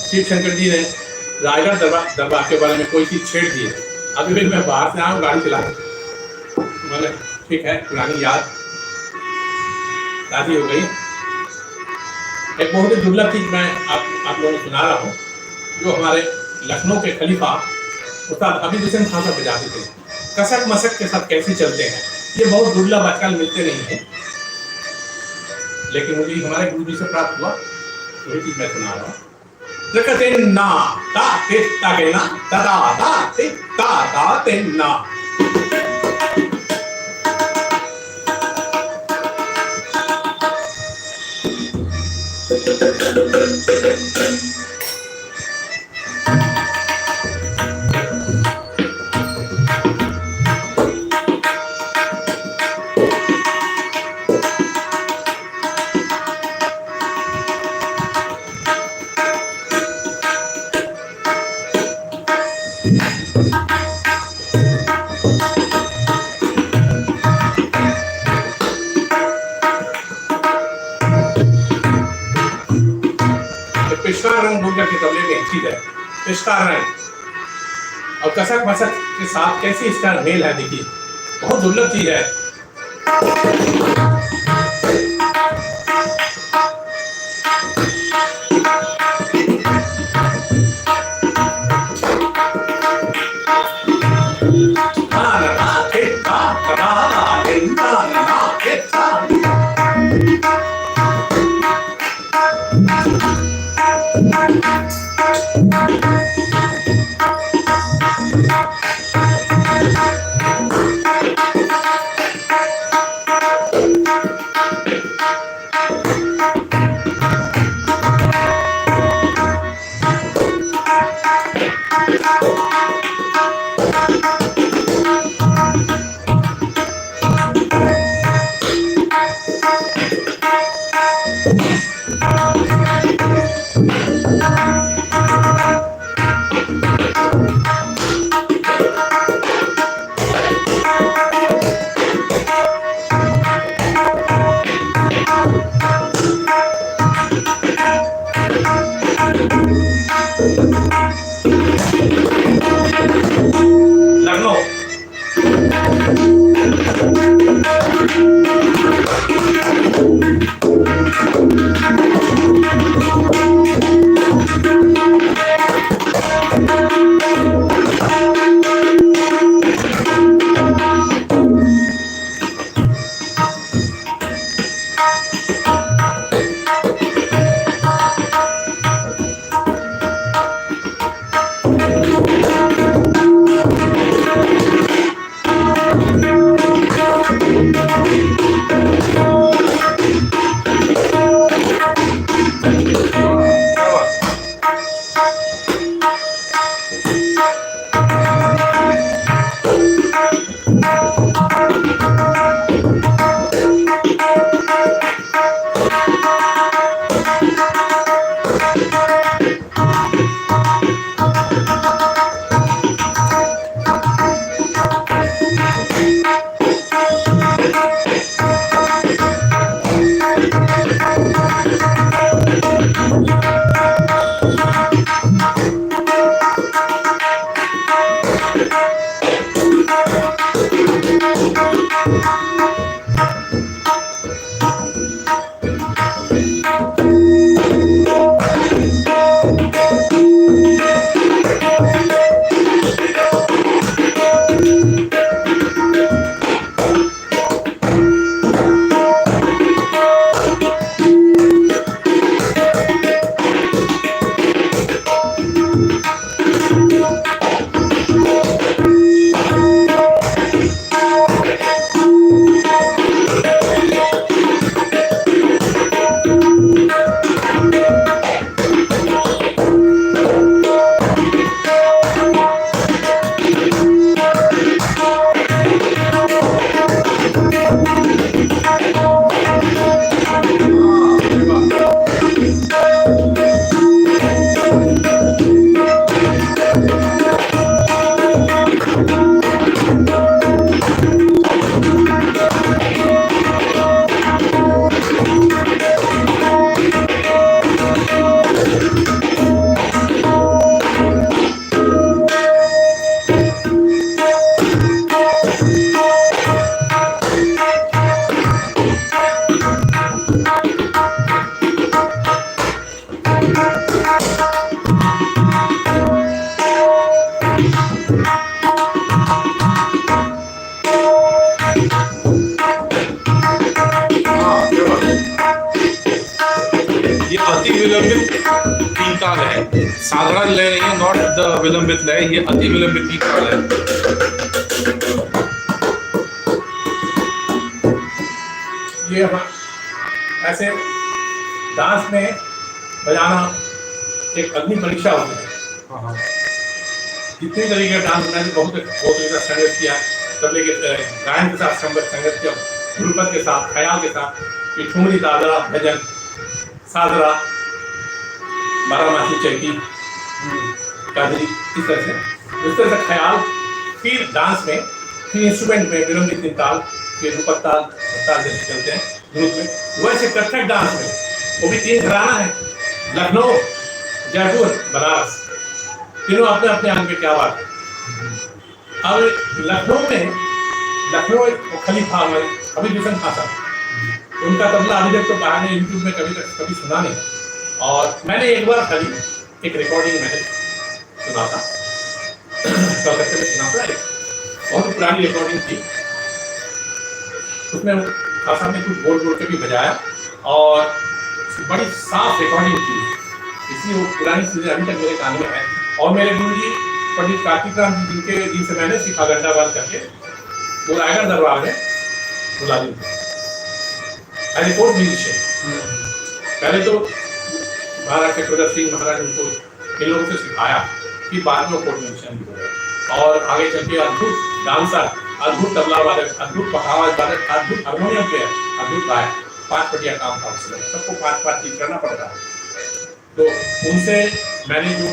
शिव शंकर जी ने रायगढ़ दरबार के बारे में कोई चीज छेड़ दी है। अभी भी मैं बाहर से आया हूँ गाड़ी चला, मतलब ठीक है, पुरानी याद ताज़ी हो गई। एक बहुत ही दुर्लभ चीज मैं आप लोगों को सुना रहा हूँ, जो हमारे लखनऊ के खलीफा उस्ताद हबीब हुसैन खान साहब बजाते थे। कसक मसक के साथ कैसे चलते हैं, ये बहुत दुर्लभ, आजकल मिलते नहीं है, लेकिन मुझे हमारे गुरु जी से प्राप्त हुआ, वही चीज मैं सुना रहा हूँ। ना ता ते ता के ना ता ता ते ता ते ना। पिछला रंग दुर्गा के तबले में एक चीज है, पिछला रंग और कसक मसक के साथ कैसे इसका मेल है, देखिए बहुत दुर्लभ चीज है। अति विलंबित तीन ताल है, साधारण लय नहीं है, नॉट द विलंबित लय, ये अति विलंबित तीन ताल है। ये ऐसे डांस में बजाना एक अग्नि परीक्षा होती है। हाँ, जितने तरीके का डांस मैंने बहुत तरीके का संगत किया, तबले के गायन के साथ संगत किया, ध्रुपद के साथ, ख्याल के साथ, ये ठुमरी, दादरा, भजन, सादरा, बारामासी, चैती, काजरी, इस तरह से ख्याल, फिर डांस में, फिर इंस्ट्रूमेंट में विलंबित तीन ताल, फिर ध्रुपद ताल, ताल जैसे चलते हैं ग्रुप में। वैसे कथक डांस में वो भी तीन घराना है, लखनऊ, जयपुर, बनारस, तीनों अपने अपने आगे क्या बात है। अब लखनऊ में खलीफा हबीब हुसैन खान साहब, उनका तबला अभी तक तो बाहर ने यूट्यूब में कभी सुना नहीं, और मैंने एक बार खाली एक रिकॉर्डिंग मैंने सुना था, कलकत्ते में सुना था, एक बहुत पुरानी रिकॉर्डिंग थी, उसमें खान साहब ने कुछ बोल के भी बजाया, और बड़ी साफ रिकॉर्डिंग थी, इसलिए वो पुरानी चीजें अभी तक मेरे कानों में है। और मेरे गुरु जी पंडित कार्तिक राम जी जिनसे मैंने सीखा घंटाबाद करके, वो रायगढ़ दरबार में बुला दी रिपोर्ट म्यूजिशियन। पहले तो महाराज चक्रवर्ती सिंह महाराज उनको इन लोगों से सिखाया, फिर बाद में कोर्ट म्यूजिशियन भी हो, और आगे चल के अद्भुत डांसर, अद्भुत तबला वादक, अद्भुत पखावाज वादक, अद्भुत हारमोनियम प्लेयर, अद्भुत गायक, 5 पटिया काम था उसमें, सबको 5-5 चीज करना पड़ता है। तो उनसे मैंने जो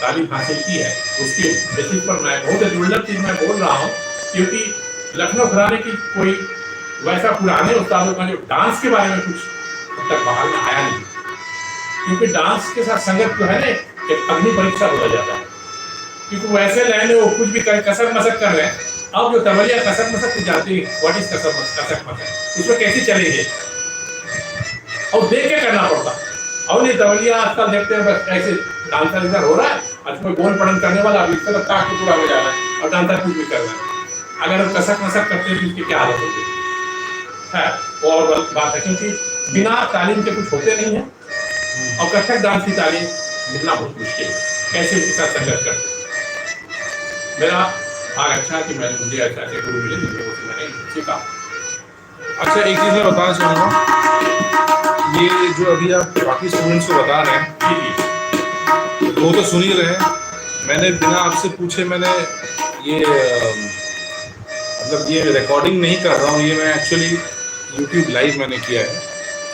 तालीम हासिल की है, उसके बेसिस पर मैं बहुत दुर्लभ चीज मैं बोल रहा हूँ, क्योंकि लखनऊ घराने की कोई वैसा पुराने उस्तादों का जो डांस के बारे में कुछ अब तक बाहर में आया नहीं, क्योंकि डांस के साथ संगत जो है ना एक अग्नि परीक्षा हो जाता है, क्योंकि वैसे लय में वो कुछ भी कसक मसक कर रहे हैं। अब जो तबलिया कसक मसक को जानती है, व्हाट इज कसक मसक, उसमें कैसे चलेंगे, और देख के करना पड़ता। और नहीं तबलिया आजकल देखते हैं बस ऐसे डांसर इधर हो रहा है, आज कोई गोल पड़न करने वाला अभी इसका लगता है पूरा हो जा रहा है, और डांसर कुछ भी कर रहा है। अगर हम कसक मसक करते हैं तो इसकी क्या हालत होगी है, वो और गलत बात है, क्योंकि बिना तालीम के कुछ होते नहीं है, और कथक डांस की तालीम मिलना बहुत मुश्किल है, कैसे उसके साथ संगत करते। मेरा भाग अच्छा है कि मुझे ऐसे गुरु मिले जिनसे मैंने सीखा। अच्छा, एक चीज़ मैं बताना चाहूँगा, ये जो अभी आप बाकी स्टूडेंट्स को बता रहे हैं, वो तो सुन ही रहे हैं, मैंने बिना आपसे पूछे मैंने ये मतलब ये रिकॉर्डिंग नहीं कर रहा हूँ, ये मैं एक्चुअली यूट्यूब लाइव मैंने किया है।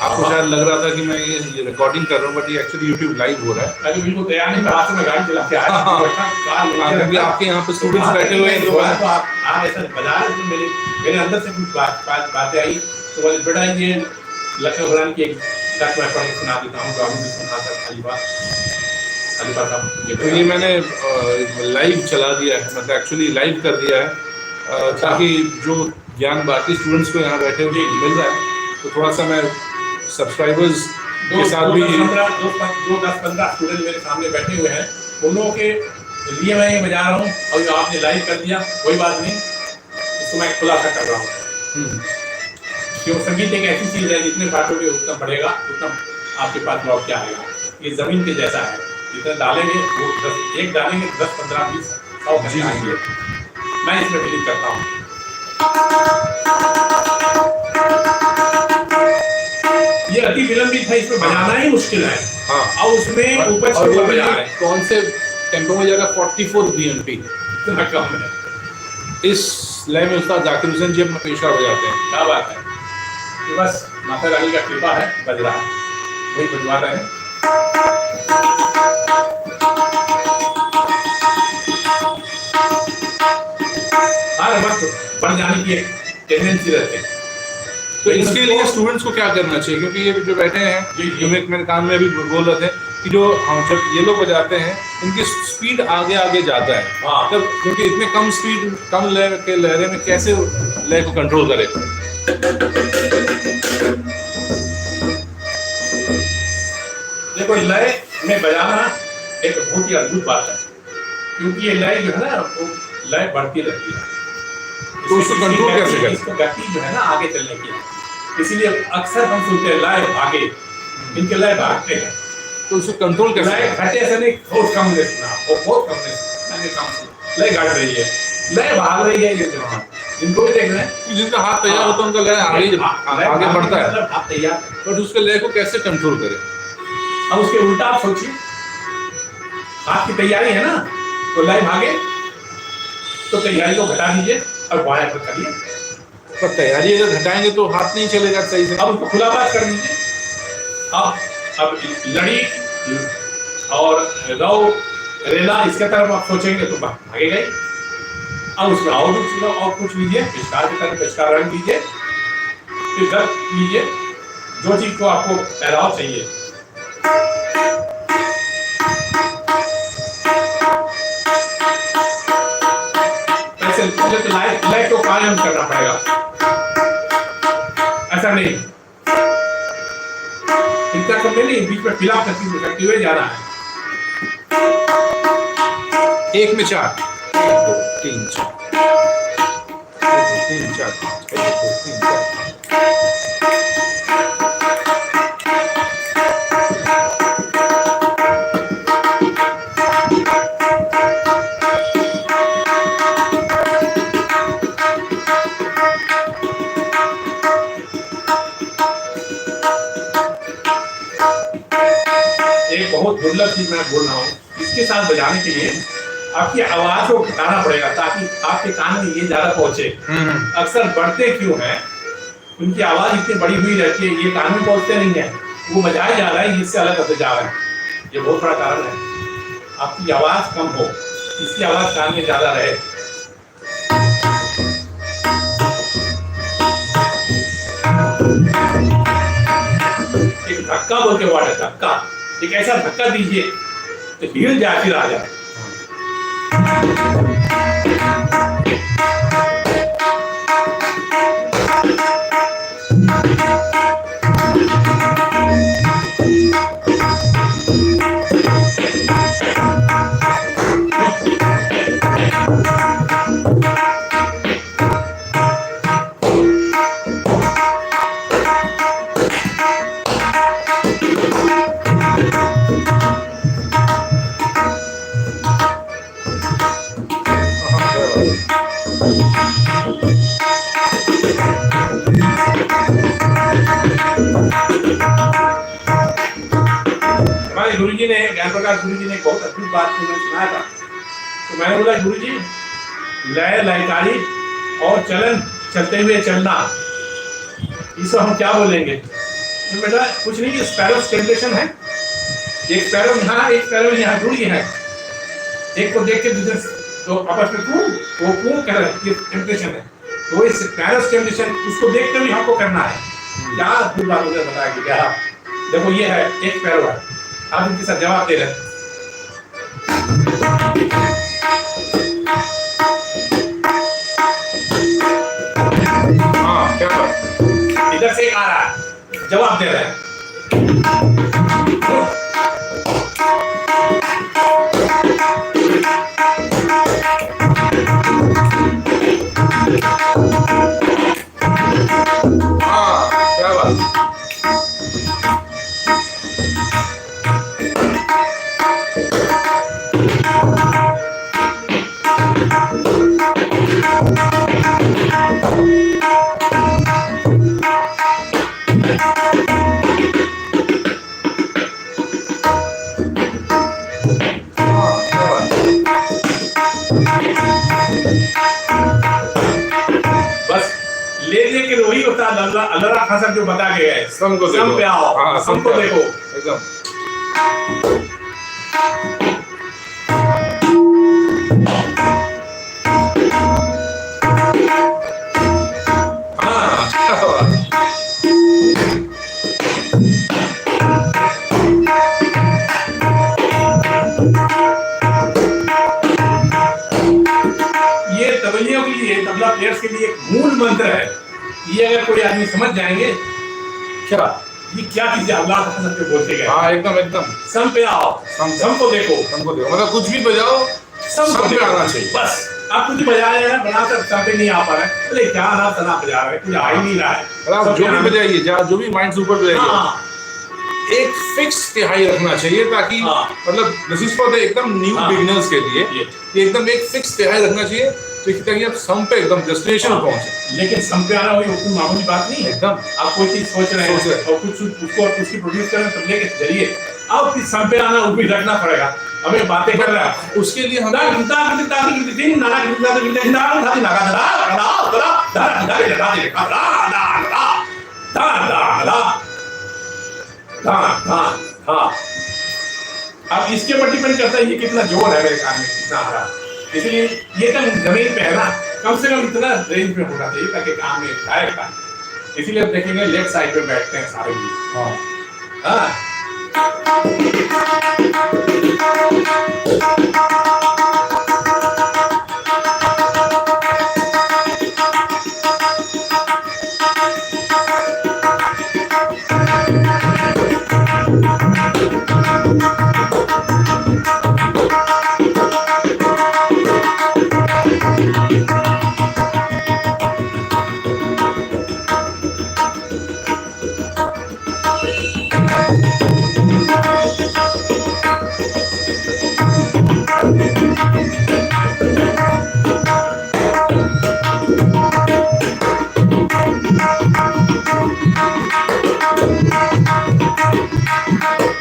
आपको शायद लग रहा था कि मैं ये रिकॉर्डिंग कर रहा हूँ, बट ये एक्चुअली यूट्यूब लाइव हो रहा है। अभी बिल्कुल तैयार नहीं, मैं हाथ में गाड़ी चला के आया, क्योंकि आपके यहाँ पे स्टूडेंट्स बैठे हुए हैं, तो आप ऐसा बजा रहे थे, मेरे अंदर से कुछ बातें आई, तो बोले बेटा ये लखनऊ घराने की एक बात मैं पढ़ के सुना देता हूँ, तो ये मैंने लाइव चला दिया है, मतलब एक्चुअली लाइव कर दिया है, ताकि जो ज्ञान बाकी स्टूडेंट्स को यहाँ बैठे हुए मिल रहा है, तो थोड़ा सा मैं सब्सक्राइबर्स के साथ भी 10-15 स्टूडेंट मेरे सामने बैठे हुए हैं, उन लोगों के लिए मैं ये बजा रहा हूँ, और जो आपने लाइव कर दिया कोई बात नहीं, इसको मैं खुलासा कर रहा हूँ। क्योंकि संगीत एक ऐसी चीज है, जितने बांटोगे उतना बढ़ेगा, उतना आपके पास लौट के आएगा। ये जमीन के जैसा है, जितना डालेंगे वो 10 डालेंगे 10, 15, 20, 100 आएंगे। मैं इसमें बिलीव करता हूँ। ये अति विलंबित है, इसमें बजाना ही मुश्किल है। हाँ, और उसमें ऊपर से ऊपर बजा रहे हैं। कौन से टेम्पो में जाएगा? 44 BNP इतना कम है। इस लय में उस्ताद जाकिर हुसैन जी अपना पेशा बजाते हैं। क्या बात है, कि बस माता रानी का कृपा है, बज रहा है, वही बजवा रहे हैं। हर वक्त बढ़ जाने की एक टेंडेंसी रहती है। तो इसके लिए स्टूडेंट्स को क्या करना चाहिए? क्योंकि ये जो बैठे हैं, जो मेरे कान में भी बोल रहे थे कि जो हम जब ये लोग बजाते हैं, इनकी स्पीड आगे आगे जाता है। हाँ, तब क्योंकि इतने कम स्पीड, कम लय के लहरे में कैसे लय को कंट्रोल करे? देखो लय में बजाना एक बहुत ही अद्भुत बात है, क्योंकि ये लय जो है ना, वो लय बढ़ती रहती है। तो उसको कंट्रोल कैसे करें? इसको गति जो है ना आगे चलने की, इसीलिए अक्सर हम सुनते हैं लय भागे, इनके लय भागते हैं। तो उसको कंट्रोल कैसे लय करना? घटे से नहीं, बहुत कम ने सुना, वो बहुत कम ने सुना, मैंने कम सुना। लय घट रही है, लय भाग रही है, ये जो इनको भी देख रहे हैं। जिनका हाथ तैयार होता है उनका लय आगे बढ़ता है, मतलब हाथ तैयार। बट उसके लय को कैसे कंट्रोल करें? अब उसके उल्टा आप सोचिए, हाथ की तैयारी है ना, तो लय भागे, तो तैयारी को घटा दीजिए और बाएं पर करिए। पर तैयारी अगर घटाएंगे तो हाथ नहीं चलेगा सही से। अब उसको खुला बात कर दीजिए। अब लड़ी और रौ रेला इसके तरफ आप सोचेंगे तो भागेगा ही। अब उसमें और कुछ लीजिए, पिचकार की तरफ पिचकार रंग दीजिए, फिर गल लीजिए, जो चीज को आपको फैलाव चाहिए। ऐसे मुझे तो लाइट को कायम करना पड़ेगा, ऐसा नहीं इतना कम नहीं, बीच में फिलहाल करती हुए जाना है। 1 में 4, 1 2 3 4, 1 2 3 4, 1 2 3 4। एक बहुत दुर्लभ चीज मैं बोल रहा हूँ, इसके साथ बजाने के लिए आपकी आवाज को घटाना पड़ेगा ताकि आपके कान में ये ज्यादा पहुंचे। अक्सर बढ़ते क्यों हैं, उनकी आवाज इतनी बड़ी हुई रहती है, ये कान में पहुंचते नहीं है, वो बजाए जा रहा है, इससे अलग होते जा रहा है। ये बहुत बड़ा कारण है, आपकी आवाज कम हो, इसकी आवाज कान में ज्यादा रहे। एक धक्का बोल के वर्ड है, धक्का। एक ऐसा धक्का दीजिए तो हिल जाए, फिर आ जाए। हमारे गुरुजी ने, ज्ञान प्रकाश गुरुजी ने एक बहुत अद्भुत बात मुझे सुनाया था। तो मैंने बोला, गुरुजी लय लयकारी और चलन चलते हुए चलना, इसको हम क्या बोलेंगे? तो बेटा कुछ नहीं, कि स्पैरो स्टेबलेशन है, एक स्पैरो यहाँ एक स्पैरो यहाँ जुड़ गए हैं, एक को देख के दूसरे तो आपस में वो कूं कह रहे हैं, ये टेम्परेचर है, तो इस स्पैरो स्टेबलेशन उसको देख कर भी हमको करना है। क्या अद्भुत बात मुझे बताया कि क्या, देखो ये है एक स्पैरो है, आप उनके साथ जवाब दे रहे हैं। हाँ क्या बात, इधर से आ रहा है, जवाब दे रहे हैं। हाँ क्या बात। बस ले के वही होता है, अल्लाह खान साहब जो बता के गए, सम को सम पे आओ, हाँ, सम को देखो। एकदम। हाँ क्या बात। ये तबलियों के लिए, तबला प्लेयर्स के लिए एक मूल मंत्र है। ये अगर कोई आदमी समझ जाएंगे, क्या ये क्या चीज है, अल्लाह के कसम पे बोलते गए, हाँ एकदम एकदम। सम पे आओ, सम को देखो, हमको देखो, मतलब कुछ भी बजाओ सम सम को पे देखो। आना चाहिए। बस आप कुछ बजा रहे हैं, बना कर सम पे नहीं आ पा रहे हैं, बोले क्या ना तना बजा रहे हैं, कुछ आ ही नहीं रहा है। मतलब आप सम जो पे भी आना- बजाइए, जो भी माइंड से ऊपर बजाइए, हाँ, एक फिक्स तिहाई रखना चाहिए ताकि हाँ। मतलब दिस इज फॉर द एकदम न्यू हाँ। बिगिनर्स के लिए ये। कि एकदम एक फिक्स तिहाई रखना चाहिए ताकि आप सम पे एकदम डेस्टिनेशन पहुंचे। लेकिन सम पे आना वही कोई मामूली बात नहीं है। एकदम आप कोई चीज सोच रहे सोच रहे हैं और कुछ उसको उसकी प्रोड्यूस कर रहे हैं तबले के जरिए अब फिर सम पे आना वो भी रखना पड़ेगा। हमें बातें कर रहा है उसके लिए हम अब इसके ऊपर डिपेंड करता है ये कितना जोर है मेरे कान में कितना आ रहा है। इसलिए ये तो जमीन पे है ना, कम से कम इतना रेंज में होना चाहिए ताकि काम में आएगा। इसीलिए आप देखेंगे लेफ्ट साइड पे बैठते हैं सारे भी। हाँ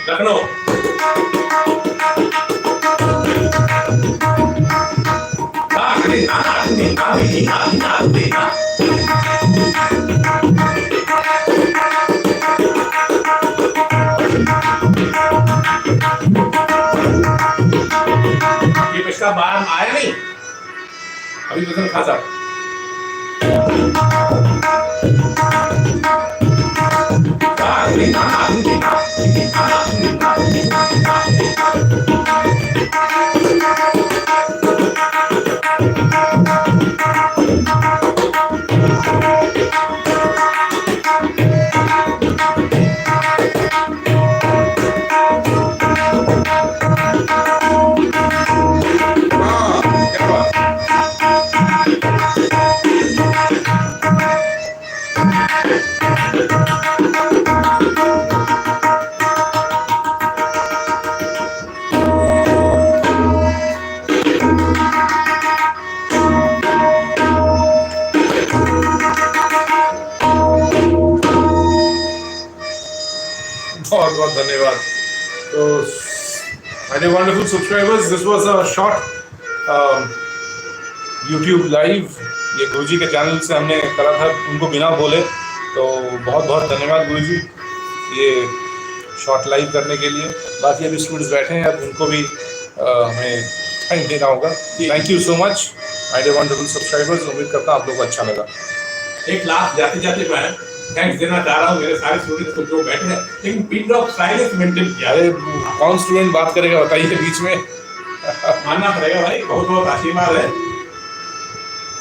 लखनऊ ये पिछला बार हम आया नहीं अभी तो खासा बहुत बहुत धन्यवाद। तो my dear wonderful subscribers, this was a short YouTube live ये गुरुजी के चैनल से हमने करा था उनको बिना बोले, तो बहुत बहुत धन्यवाद गुरुजी ये शॉर्ट लाइव करने के लिए। बाकी अभी स्टूडेंट्स बैठे हैं, अब उनको भी हमें टाइम देना होगा। Thank you so much my dear wonderful subscribers, उम्मीद करता हूँ आप लोगों को अच्छा लगा। एक लास्ट जाते जाते मैं थैंक्स देना चाह रहा हूँ मेरे सारे स्टूडेंट्स को जो बैठे हैं, लेकिन पिन ऑफ साइलेंस मेंटेन किया। अरे कौन स्टूडेंट बात करेगा बताइए बीच में। मानना पड़ेगा भाई, बहुत बहुत आशीर्वाद है,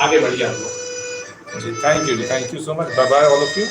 आगे बढ़िए आप लोग। Thank you so much, bye bye all of you.